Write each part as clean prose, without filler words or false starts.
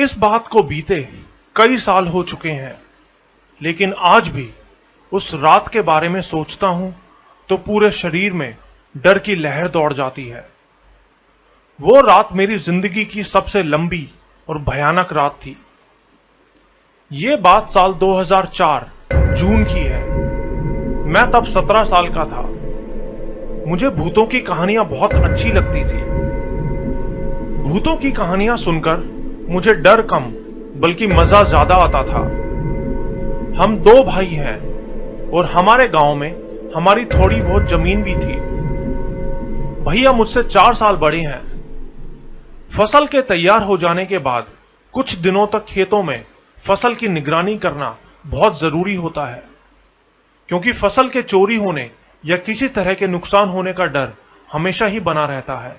इस बात को बीते कई साल हो चुके हैं, लेकिन आज भी उस रात के बारे में सोचता हूं तो पूरे शरीर में डर की लहर दौड़ जाती है। वो रात मेरी जिंदगी की सबसे लंबी और भयानक रात थी। ये बात साल 2004 जून की है। मैं तब 17 साल का था। मुझे भूतों की कहानियां बहुत अच्छी लगती थी। भूतों की कहानियां सुनकर मुझे डर कम बल्कि मजा ज्यादा आता था। हम 2 भाई हैं और हमारे गांव में हमारी थोड़ी बहुत जमीन भी थी। भैया मुझसे 4 साल बड़े हैं। फसल के तैयार हो जाने के बाद कुछ दिनों तक खेतों में फसल की निगरानी करना बहुत जरूरी होता है, क्योंकि फसल के चोरी होने या किसी तरह के नुकसान होने का डर हमेशा ही बना रहता है।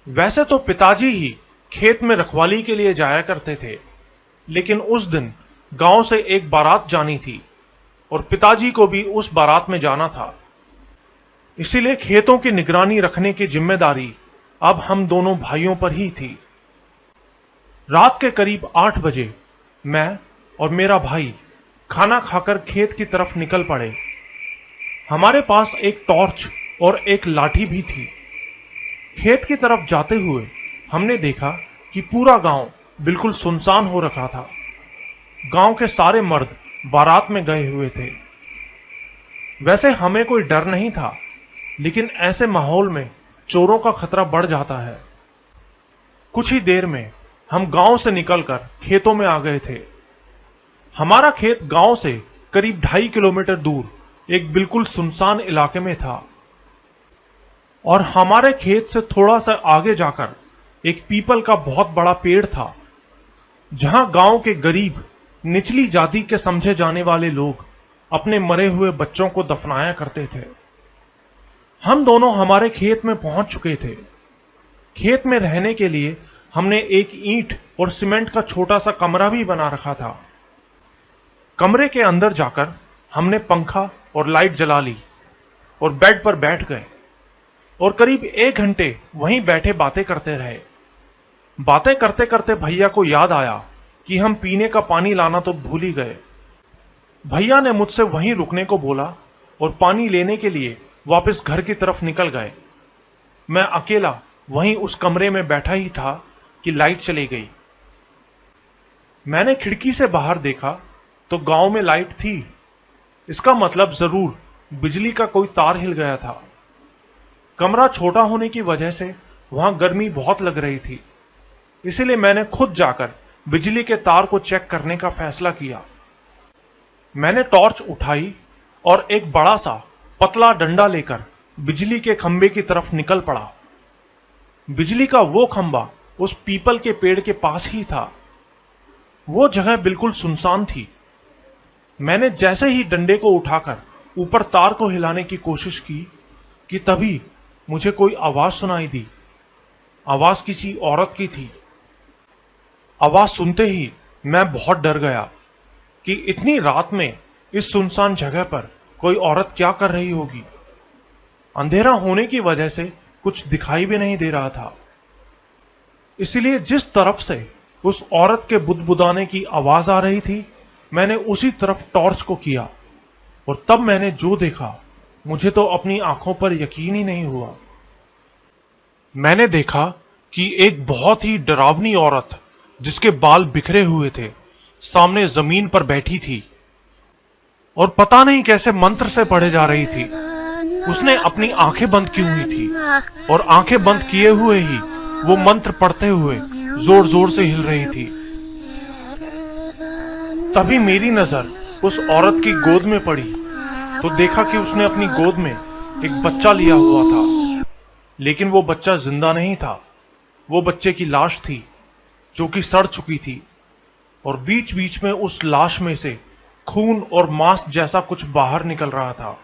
वैसे तो पिताजी ही खेत में रखवाली के लिए जाया करते थे, लेकिन उस दिन गांव से एक बारात जानी थी और पिताजी को भी उस बारात में जाना था। इसीलिए खेतों की निगरानी रखने की जिम्मेदारी अब हम दोनों भाइयों पर ही थी। रात के करीब 8 बजे मैं और मेरा भाई खाना खाकर खेत की तरफ निकल पड़े। हमारे पास एक टॉर्च और एक लाठी भी थी। खेत की तरफ जाते हुए हमने देखा कि पूरा गांव बिल्कुल सुनसान हो रखा था। गांव के सारे मर्द बारात में गए हुए थे। वैसे हमें कोई डर नहीं था, लेकिन ऐसे माहौल में चोरों का खतरा बढ़ जाता है। कुछ ही देर में हम गांव से निकलकर खेतों में आ गए थे। हमारा खेत गांव से करीब 2.5 किलोमीटर दूर एक बिल्कुल सुनसान इलाके में था और हमारे खेत से थोड़ा सा आगे जाकर एक पीपल का बहुत बड़ा पेड़ था, जहां गांव के गरीब निचली जाति के समझे जाने वाले लोग अपने मरे हुए बच्चों को दफनाया करते थे। हम दोनों हमारे खेत में पहुंच चुके थे। खेत में रहने के लिए हमने एक ईंट और सीमेंट का छोटा सा कमरा भी बना रखा था। कमरे के अंदर जाकर हमने पंखा और लाइट जला ली और बेड पर बैठ गए और करीब 1 घंटे वहीं बैठे बातें करते रहे। बातें करते करते भैया को याद आया कि हम पीने का पानी लाना तो भूल ही गए। भैया ने मुझसे वहीं रुकने को बोला और पानी लेने के लिए वापस घर की तरफ निकल गए। मैं अकेला वहीं उस कमरे में बैठा ही था कि लाइट चली गई। मैंने खिड़की से बाहर देखा तो गांव में लाइट थी। इसका मतलब जरूर बिजली का कोई तार हिल गया था। कमरा छोटा होने की वजह से वहां गर्मी बहुत लग रही थी, इसलिए मैंने खुद जाकर बिजली के तार को चेक करने का फैसला किया। मैंने टॉर्च उठाई और एक बड़ा सा पतला डंडा लेकर बिजली के खंबे की तरफ निकल पड़ा। बिजली का वो खंबा उस पीपल के पेड़ के पास ही था। वो जगह बिल्कुल सुनसान थी। मैंने जैसे ही डंडे को उठाकर ऊपर तार को हिलाने की कोशिश की कि तभी मुझे कोई आवाज सुनाई दी। आवाज किसी औरत की थी। आवाज सुनते ही मैं बहुत डर गया कि इतनी रात में इस सुनसान जगह पर कोई औरत क्या कर रही होगी। अंधेरा होने की वजह से कुछ दिखाई भी नहीं दे रहा था, इसलिए जिस तरफ से उस औरत के बुदबुदाने की आवाज आ रही थी, मैंने उसी तरफ टॉर्च को किया और तब मैंने जो देखा मुझे तो अपनी आंखों पर यकीन ही नहीं हुआ। मैंने देखा कि एक बहुत ही डरावनी औरत जिसके बाल बिखरे हुए थे सामने जमीन पर बैठी थी और पता नहीं कैसे मंत्र से पढ़े जा रही थी। उसने अपनी आंखें बंद की हुई थी और आंखें बंद किए हुए ही वो मंत्र पढ़ते हुए जोर जोर से हिल रही थी। तभी मेरी नजर उस औरत की गोद में पड़ी तो देखा कि उसने अपनी गोद में एक बच्चा लिया हुआ था, लेकिन वो बच्चा जिंदा नहीं था। वो बच्चे की लाश थी जो कि सड़ चुकी थी और बीच बीच में उस लाश में से खून और मांस जैसा कुछ बाहर निकल रहा था।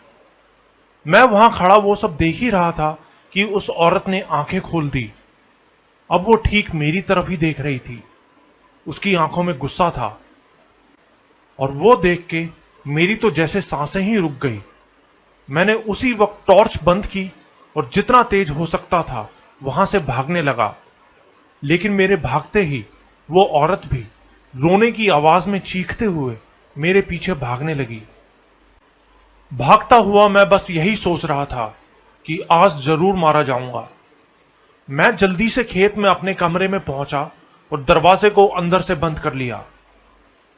मैं वहां खड़ा वो सब देख ही रहा था कि उस औरत ने आंखें खोल दी। अब वो ठीक मेरी तरफ ही देख रही थी। उसकी आंखों में गुस्सा था और वो देख के मेरी तो जैसे सांसें ही रुक गई। मैंने उसी वक्त टॉर्च बंद की और जितना तेज हो सकता था वहां से भागने लगा, लेकिन मेरे भागते ही वो औरत भी रोने की आवाज में चीखते हुए मेरे पीछे भागने लगी। भागता हुआ मैं बस यही सोच रहा था कि आज जरूर मारा जाऊंगा। मैं जल्दी से खेत में अपने कमरे में पहुंचा और दरवाजे को अंदर से बंद कर लिया।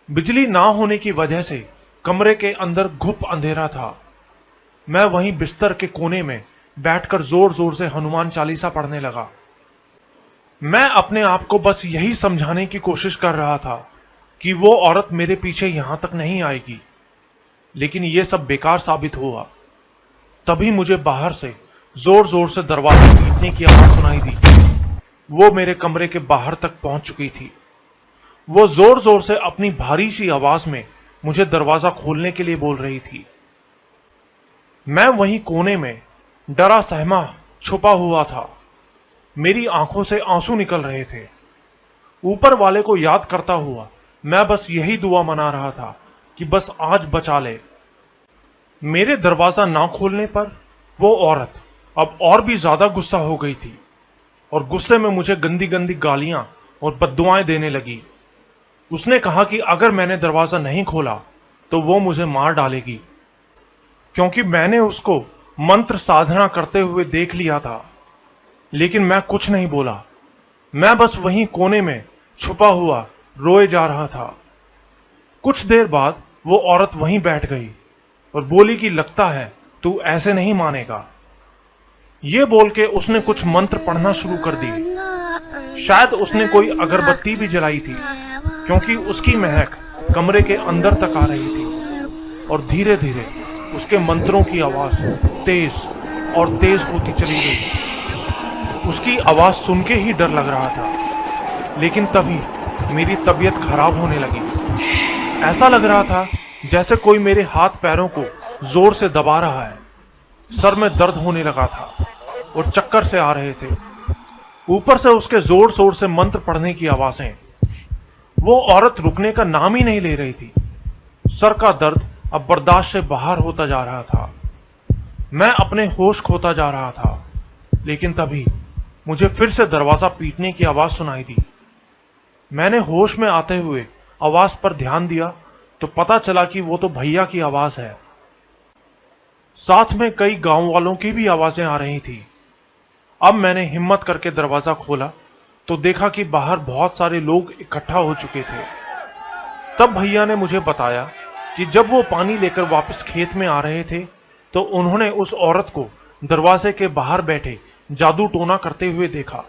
बिजली ना होने की वजह से कमरे के अंदर घुप अंधेरा था। मैं वहीं बिस्तर के कोने में बैठकर जोर जोर से हनुमान चालीसा पढ़ने लगा। मैं अपने आप को बस यही समझाने की कोशिश कर रहा था कि वो औरत मेरे पीछे यहां तक नहीं आएगी, लेकिन यह सब बेकार साबित हुआ। तभी मुझे बाहर से जोर जोर से दरवाजा पीटने की आवाज सुनाई दी। वो मेरे कमरे के बाहर तक पहुंच चुकी थी। वो जोर जोर से अपनी भारी सी आवाज में मुझे दरवाजा खोलने के लिए बोल रही थी। मैं वहीं कोने में डरा सहमा छुपा हुआ था। मेरी आंखों से आंसू निकल रहे थे। ऊपर वाले को याद करता हुआ मैं बस यही दुआ मना रहा था कि बस आज बचा ले। मेरे दरवाजा ना खोलने पर वो औरत अब और भी ज्यादा गुस्सा हो गई थी और गुस्से में मुझे गंदी गंदी गालियां और बद्दुआएं देने लगी। उसने कहा कि अगर मैंने दरवाजा नहीं खोला तो वो मुझे मार डालेगी, क्योंकि मैंने उसको मंत्र साधना करते हुए देख लिया था। लेकिन मैं कुछ नहीं बोला। मैं बस वहीं कोने में छुपा हुआ रोए जा रहा था। कुछ देर बाद वो औरत वहीं बैठ गई और बोली कि लगता है तू ऐसे नहीं मानेगा। ये बोल के उसने कुछ मंत्र पढ़ना शुरू कर दी। शायद उसने कोई अगरबत्ती भी जलाई थी, क्योंकि उसकी महक कमरे के अंदर तक आ रही थी और धीरे धीरे उसके मंत्रों की आवाज तेज और तेज होती चली गई। उसकी आवाज सुन के ही डर लग रहा था, लेकिन तभी मेरी तबीयत खराब होने लगी। ऐसा लग रहा था जैसे कोई मेरे हाथ पैरों को जोर से दबा रहा है। सर में दर्द होने लगा था और चक्कर से आ रहे थे। ऊपर से उसके जोर शोर से मंत्र पढ़ने की आवाजें। वो औरत रुकने का नाम ही नहीं ले रही थी। सर का दर्द अब बर्दाश्त से बाहर होता जा रहा था। मैं अपने होश खोता जा रहा था, लेकिन तभी मुझे फिर से दरवाजा पीटने की आवाज सुनाई दी। मैंने होश में आते हुए आवाज पर ध्यान दिया तो पता चला कि वो तो भैया की आवाज है। साथ में कई गांव वालों की भी आवाजें आ रही थी। अब मैंने हिम्मत करके दरवाजा खोला तो देखा कि बाहर बहुत सारे लोग इकट्ठा हो चुके थे। तब भैया ने मुझे बताया कि जब वो पानी लेकर वापस खेत में आ रहे थे तो उन्होंने उस औरत को दरवाजे के बाहर बैठे जादू टोना करते हुए देखा।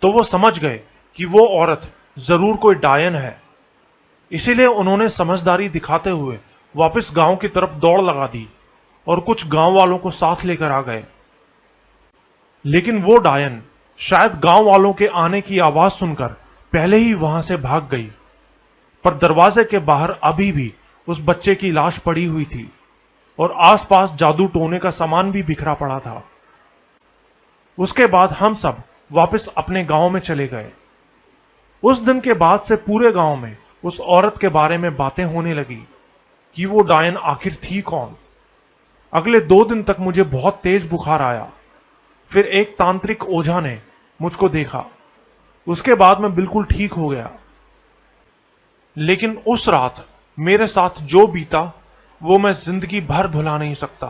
तो वो समझ गए कि वो औरत जरूर कोई डायन है। इसीलिए उन्होंने समझदारी दिखाते हुए वापस गांव की तरफ दौड़ लगा दी और कुछ गांव वालों को साथ लेकर आ गए। लेकिन वो डायन शायद गांव वालों के आने की आवाज सुनकर पहले ही वहां से भाग गई। पर दरवाजे के बाहर अभी भी उस बच्चे की लाश पड़ी हुई थी और आसपास जादू टोने का सामान भी बिखरा पड़ा था। उसके बाद हम सब वापस अपने गांव में चले गए। उस दिन के बाद से पूरे गांव में उस औरत के बारे में बातें होने लगी कि वो डायन आखिर थी कौन। अगले 2 दिन तक मुझे बहुत तेज बुखार आया। फिर एक तांत्रिक ओझा ने मुझको देखा। उसके बाद मैं बिल्कुल ठीक हो गया। लेकिन उस रात मेरे साथ जो बीता वो मैं जिंदगी भर भुला नहीं सकता।